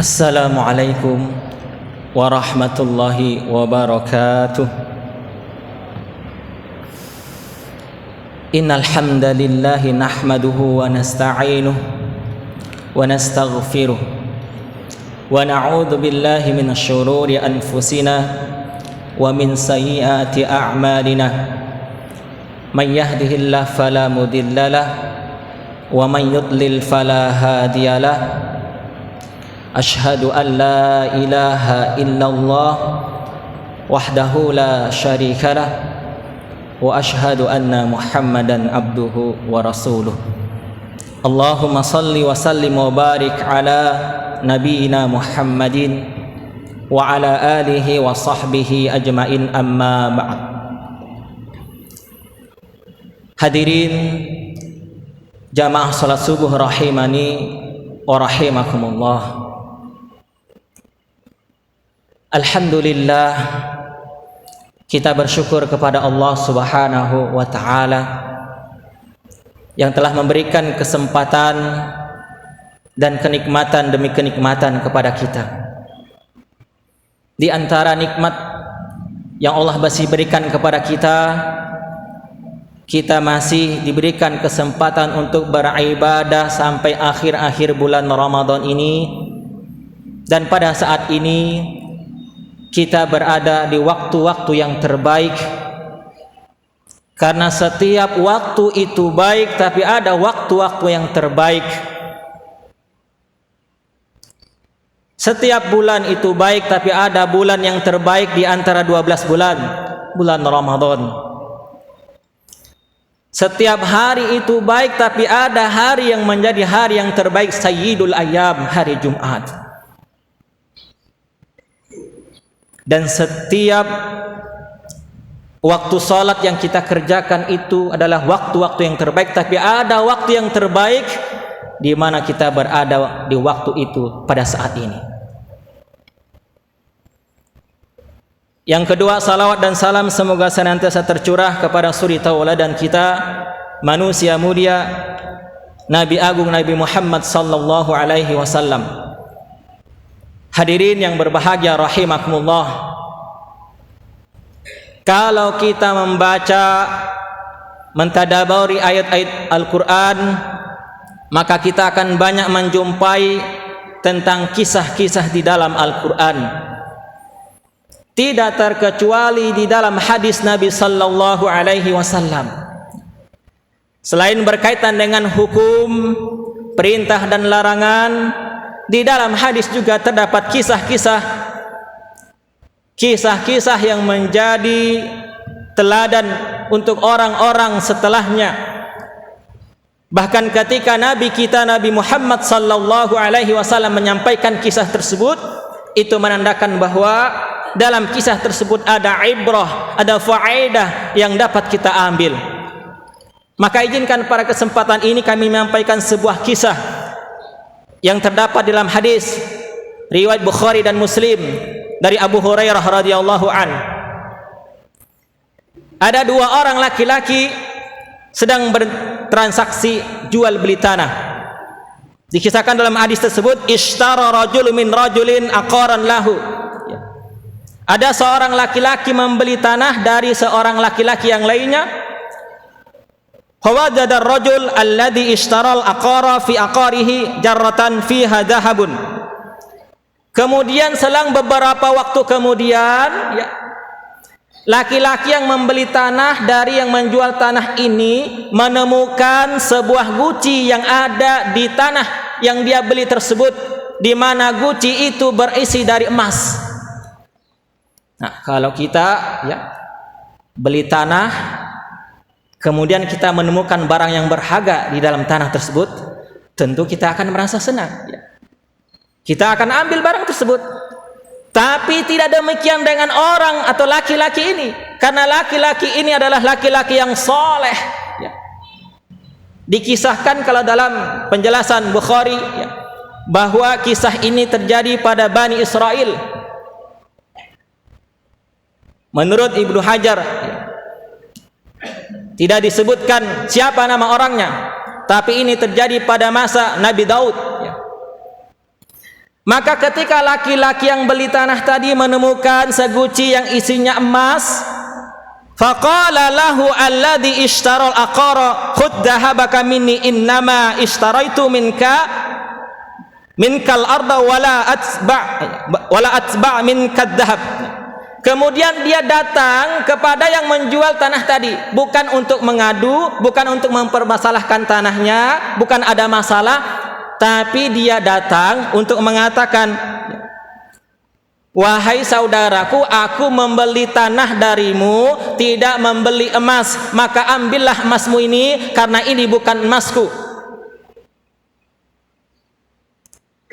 Assalamualaikum warahmatullahi wabarakatuh. Innal hamdalillah nahmaduhu wa nasta'inuhu wa nastaghfiruh wa na'udzu billahi minasy syururi anfusina wa min sayyiati a'malina. May yahdihillahu fala mudhillalah wa may yudlil fala hadiyalah. Ashhadu an la ilaha illallah wahdahu la syarikalah wa ashhadu anna Muhammadan abduhu wa rasuluh. Allahumma salli wa sallim wa barik ala nabiyyina Muhammadin wa ala alihi wa sahbihi ajmain, amma ba'd. Hadirin jamaah salat subuh rahimani wa rahimakumullah. Alhamdulillah, kita bersyukur kepada Allah Subhanahu wa ta'ala yang telah memberikan kesempatan dan kenikmatan demi kenikmatan kepada kita. Di antara nikmat yang Allah masih berikan kepada kita, kita masih diberikan kesempatan untuk beribadah sampai akhir-akhir bulan Ramadan ini. Dan pada saat ini kita berada di waktu-waktu yang terbaik, karena setiap waktu itu baik, tapi ada waktu-waktu yang terbaik. Setiap bulan itu baik, tapi ada bulan yang terbaik di antara 12 bulan, bulan Ramadan. Setiap hari itu baik, tapi ada hari yang menjadi hari yang terbaik, Sayyidul Ayyam, hari Jumat. Dan setiap waktu salat yang kita kerjakan itu adalah waktu-waktu yang terbaik, tapi ada waktu yang terbaik di mana kita berada di waktu itu pada saat ini. Yang kedua, salawat dan salam semoga senantiasa tercurah kepada suri tauladan kita, manusia mulia, Nabi Agung Nabi Muhammad sallallahu alaihi wasallam. Hadirin yang berbahagia rahimakumullah, kalau kita membaca, mentadaburi ayat-ayat Al-Quran, maka kita akan banyak menjumpai tentang kisah-kisah di dalam Al-Quran. Tidak terkecuali di dalam hadis Nabi sallallahu alaihi wasallam. Selain berkaitan dengan hukum, perintah dan larangan, di dalam hadis juga terdapat kisah-kisah yang menjadi teladan untuk orang-orang setelahnya. Bahkan ketika Nabi kita Nabi Muhammad sallallahu alaihi wasallam menyampaikan kisah tersebut, itu menandakan bahwa dalam kisah tersebut ada ibrah, ada faedah yang dapat kita ambil. Maka izinkan pada kesempatan ini kami menyampaikan sebuah kisah yang terdapat dalam hadis riwayat Bukhari dan Muslim dari Abu Hurairah radhiyallahu an. Ada dua orang laki-laki sedang bertransaksi jual beli tanah. Dikisahkan dalam hadis tersebut, ishtara rajul min rajulin aqaran lahu. Ada seorang laki-laki membeli tanah dari seorang laki-laki yang lainnya. Fawajada ar-rajul alladhi ishtara al-aqara fi aqarihi jarratan fiha dhahabun. Kemudian selang beberapa waktu kemudian, laki-laki yang membeli tanah dari yang menjual tanah ini menemukan sebuah guci yang ada di tanah yang dia beli tersebut, di mana guci itu berisi dari emas. Nah, kalau kita beli tanah, kemudian kita menemukan barang yang berharga di dalam tanah tersebut, tentu kita akan merasa senang. Kita akan ambil barang tersebut. Tapi tidak demikian dengan orang atau laki-laki ini, karena laki-laki ini adalah laki-laki yang soleh. Dikisahkan kalau dalam penjelasan Bukhari bahwa kisah ini terjadi pada Bani Israel. Menurut Ibnu Hajar, tidak disebutkan siapa nama orangnya, tapi ini terjadi pada masa Nabi Daud. Maka ketika laki-laki yang beli tanah tadi menemukan seguci yang isinya emas, faqala lahu alladhi ishtaral aqara khudh dhahabaka minni innama ishtaraitu minkal arda wala atba minkad dhahab. Kemudian dia datang kepada yang menjual tanah tadi, bukan untuk mengadu, bukan untuk mempermasalahkan tanahnya, bukan ada masalah, tapi dia datang untuk mengatakan, wahai saudaraku, aku membeli tanah darimu, tidak membeli emas, maka ambillah emasmu ini, karena ini bukan emasku.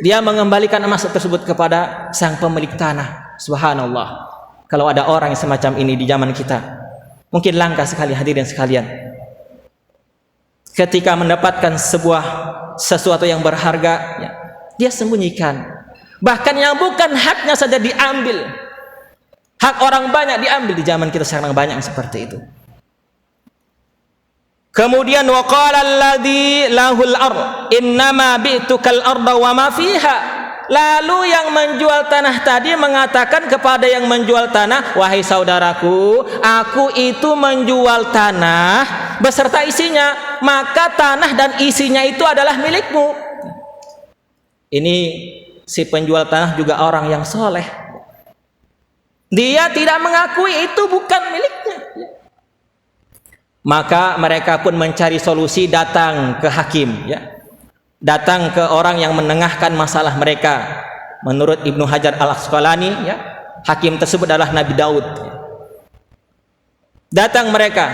Dia mengembalikan emas tersebut kepada sang pemilik tanah. Subhanallah. Kalau ada orang yang semacam ini di zaman kita, mungkin langka sekali hadirin sekalian. Ketika mendapatkan sesuatu yang berharga, ya, dia sembunyikan. Bahkan yang bukan haknya saja diambil. Hak orang banyak diambil di zaman kita sekarang, banyak yang seperti itu. Kemudian waqala alladzi lahul ard innama bi'tukal arda wa ma fiha. Lalu yang menjual tanah tadi mengatakan kepada yang menjual tanah, wahai saudaraku, aku itu menjual tanah beserta isinya, maka tanah dan isinya itu adalah milikmu. Ini si penjual tanah juga orang yang soleh. Dia tidak mengakui itu bukan miliknya. Maka mereka pun mencari solusi, datang ke hakim, ya. Datang ke orang yang menengahkan masalah mereka. Menurut Ibnu Hajar Al-Asqalani, ya, hakim tersebut adalah Nabi Daud. Datang mereka,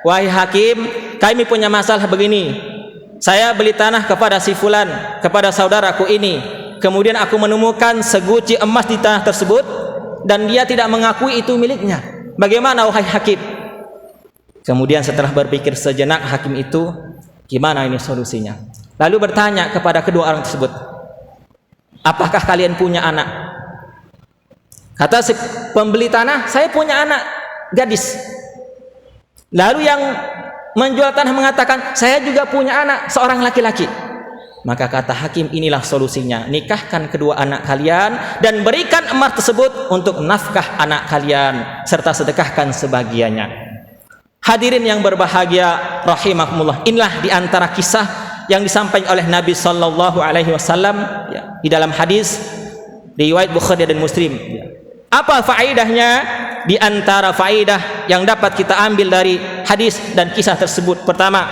wahai hakim, kami punya masalah begini. Saya beli tanah kepada si fulan, kepada saudaraku ini. Kemudian aku menemukan seguci emas di tanah tersebut dan dia tidak mengakui itu miliknya. Bagaimana wahai hakim? Kemudian setelah berpikir sejenak, hakim itu, gimana ini solusinya? Lalu bertanya kepada kedua orang tersebut, apakah kalian punya anak? Kata si pembeli tanah, saya punya anak gadis. Lalu yang menjual tanah mengatakan, saya juga punya anak seorang laki-laki. Maka kata hakim, inilah solusinya, nikahkan kedua anak kalian dan berikan emas tersebut untuk nafkah anak kalian serta sedekahkan sebagiannya. Hadirin yang berbahagia rahimakumullah, inilah di antara kisah yang disampaikan oleh Nabi sallallahu alaihi wasallam, ya, di dalam hadis riwayat Bukhari dan Muslim, ya. Apa faedahnya? Di antara faedah yang dapat kita ambil dari hadis dan kisah tersebut, pertama,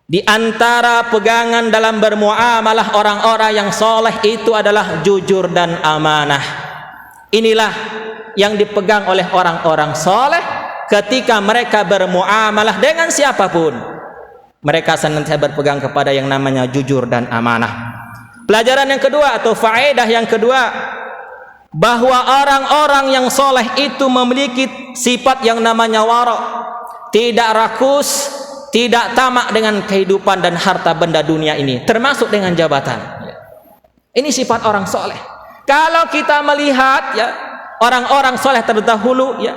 di antara pegangan dalam bermuamalah orang-orang yang soleh itu adalah jujur dan amanah. Inilah yang dipegang oleh orang-orang soleh ketika mereka bermuamalah dengan siapapun. Mereka senantiasa berpegang kepada yang namanya jujur dan amanah. Pelajaran yang kedua atau faedah yang kedua, bahwa orang-orang yang soleh itu memiliki sifat yang namanya wara', tidak rakus, tidak tamak dengan kehidupan dan harta benda dunia ini, termasuk dengan jabatan. Ini sifat orang soleh. Kalau kita melihat, ya, orang-orang soleh terdahulu, ya,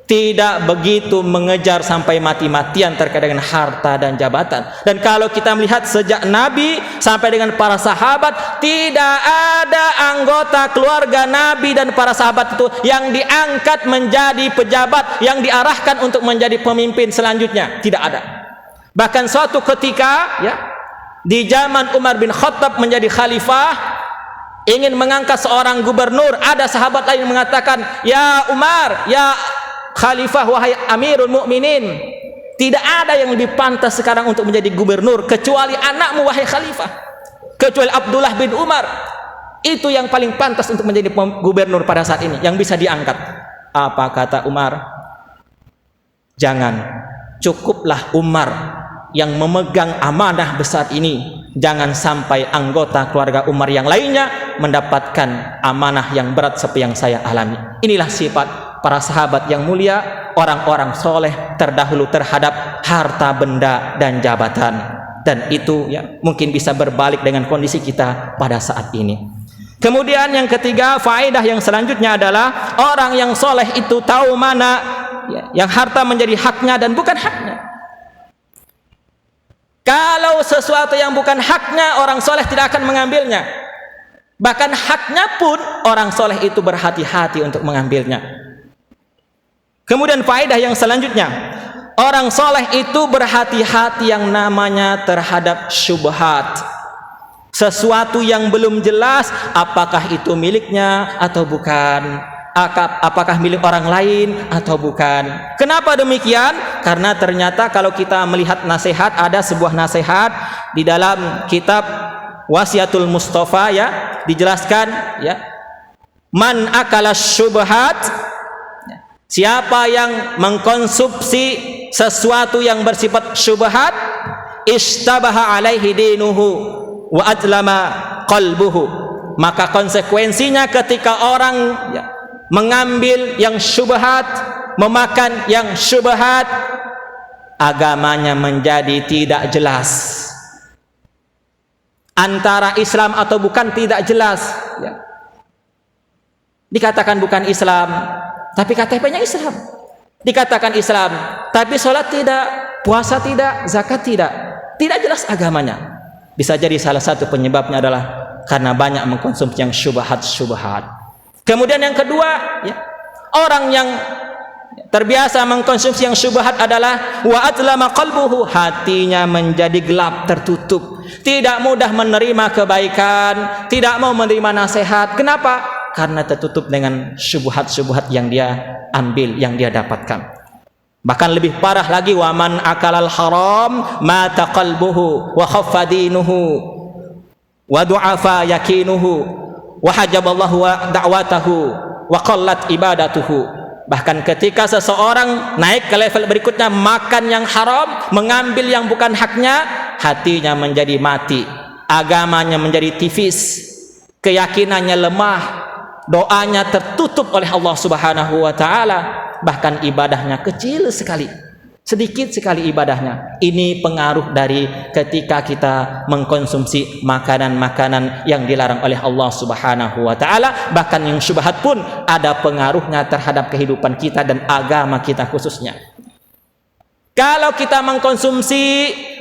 tidak begitu mengejar sampai mati-matian terkait dengan harta dan jabatan. Dan kalau kita melihat sejak Nabi sampai dengan para sahabat, tidak ada anggota keluarga Nabi dan para sahabat itu yang diangkat menjadi pejabat, yang diarahkan untuk menjadi pemimpin selanjutnya. Tidak ada. Bahkan suatu ketika, ya, di zaman Umar bin Khattab menjadi khalifah, ingin mengangkat seorang gubernur, ada sahabat lain mengatakan, ya Umar, ya Khalifah, wahai Amirul Mukminin, tidak ada yang lebih pantas sekarang untuk menjadi gubernur kecuali anakmu wahai Khalifah, kecuali Abdullah bin Umar. Itu yang paling pantas untuk menjadi gubernur pada saat ini, yang bisa diangkat. Apa kata Umar? Jangan, cukuplah Umar yang memegang amanah besar ini. Jangan sampai anggota keluarga Umar yang lainnya mendapatkan amanah yang berat seperti yang saya alami. Inilah sifat para sahabat yang mulia, orang-orang soleh terdahulu terhadap harta benda dan jabatan. Dan itu, ya, mungkin bisa berbalik dengan kondisi kita pada saat ini. Kemudian yang ketiga, faedah yang selanjutnya adalah orang yang soleh itu tahu mana, ya, yang harta menjadi haknya dan bukan haknya. Kalau sesuatu yang bukan haknya, orang soleh tidak akan mengambilnya. Bahkan haknya pun orang soleh itu berhati-hati untuk mengambilnya. Kemudian faedah yang selanjutnya, orang soleh itu berhati-hati yang namanya terhadap syubhat. Sesuatu yang belum jelas, apakah itu miliknya atau bukan, apakah milik orang lain atau bukan. Kenapa demikian? Karena ternyata kalau kita melihat nasihat, ada sebuah nasihat di dalam kitab Wasiatul Mustafa, ya, dijelaskan, ya, man akala syubhat, siapa yang mengkonsumsi sesuatu yang bersifat syubhat, istabaha alaihi dinuhu wa adlama qalbuhu, maka konsekuensinya ketika orang, ya, mengambil yang syubhat, memakan yang syubhat, agamanya menjadi tidak jelas. Antara Islam atau bukan tidak jelas, ya. Dikatakan bukan Islam, tapi KTP-nya Islam. Dikatakan Islam, tapi sholat tidak, puasa tidak, zakat tidak. Tidak jelas agamanya. Bisa jadi salah satu penyebabnya adalah karena banyak mengkonsumsi yang syubhat-syubhat. Kemudian yang kedua, ya, orang yang terbiasa mengkonsumsi yang syubhat adalah wa atlama qalbuhu, hatinya menjadi gelap, tertutup, tidak mudah menerima kebaikan, tidak mau menerima nasihat. Kenapa? Karena tertutup dengan syubhat-syubhat yang dia ambil, yang dia dapatkan. Bahkan lebih parah lagi, wa man akalal haram mata qalbuhu wa khaffa dinuhu wa du'afa yakinuhu wa hajaballahu da'watahu wa qallat ibadatuhu. Bahkan ketika seseorang naik ke level berikutnya, makan yang haram, mengambil yang bukan haknya, hatinya menjadi mati, agamanya menjadi tipis, keyakinannya lemah, doanya tertutup oleh Allah Subhanahu wa taala, bahkan ibadahnya kecil sekali, sedikit sekali ibadahnya. Ini pengaruh dari ketika kita mengkonsumsi makanan-makanan yang dilarang oleh Allah Subhanahu wa taala. Bahkan yang syubhat pun ada pengaruhnya terhadap kehidupan kita dan agama kita khususnya. Kalau kita mengkonsumsi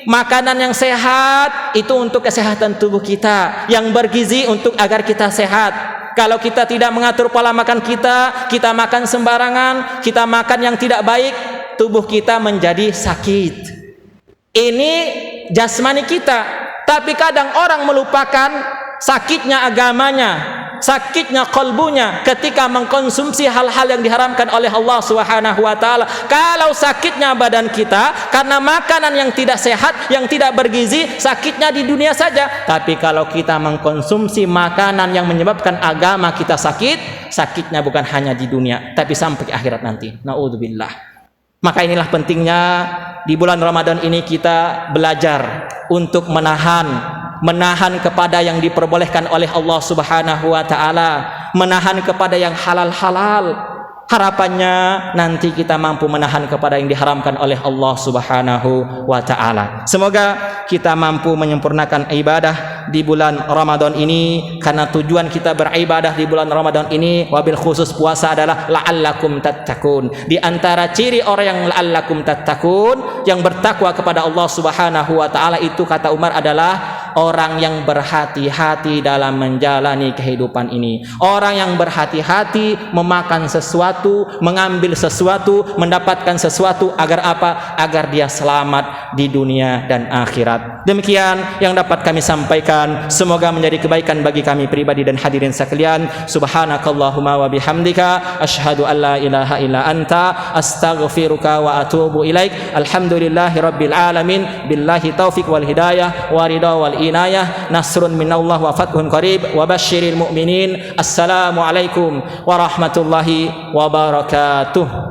makanan yang sehat, itu untuk kesehatan tubuh kita, yang bergizi untuk agar kita sehat. Kalau kita tidak mengatur pola makan kita makan sembarangan, kita makan yang tidak baik, tubuh kita menjadi sakit. Ini jasmani kita. Tapi kadang orang melupakan sakitnya agamanya, sakitnya kalbunya ketika mengkonsumsi hal-hal yang diharamkan oleh Allah Subhanahu wa taala. Kalau sakitnya badan kita karena makanan yang tidak sehat, yang tidak bergizi, sakitnya di dunia saja. Tapi kalau kita mengkonsumsi makanan yang menyebabkan agama kita sakit, sakitnya bukan hanya di dunia, tapi sampai akhirat nanti. Naudzubillah. Maka inilah pentingnya di bulan Ramadan ini kita belajar untuk menahan kepada yang diperbolehkan oleh Allah Subhanahu wa taala, menahan kepada yang halal-halal. Harapannya nanti kita mampu menahan kepada yang diharamkan oleh Allah Subhanahu wa taala. Semoga kita mampu menyempurnakan ibadah di bulan Ramadan ini, karena tujuan kita beribadah di bulan Ramadan ini, wabil khusus puasa, adalah la'allakum tattaqun. Di antara ciri orang yang la'allakum tattaqun, yang bertakwa kepada Allah Subhanahu wa taala, itu kata Umar adalah orang yang berhati-hati dalam menjalani kehidupan ini. Orang yang berhati-hati memakan sesuatu, mengambil sesuatu, mendapatkan sesuatu, agar apa? Agar dia selamat di dunia dan akhirat. Demikian yang dapat kami sampaikan. Semoga menjadi kebaikan bagi kami pribadi dan hadirin sekalian. Subhanakallahumma wa bihamdika, asyhadu an la ilaha illa anta, astaghfiruka wa atubu ilaik. Alhamdulillahi rabbil alamin, billahi taufiq wal hidayah wa ridha wal inayah, nasrun minallah wa fathun qarib, wa basyiril mu'minin. Assalamualaikum warahmatullahi wabarakatuh.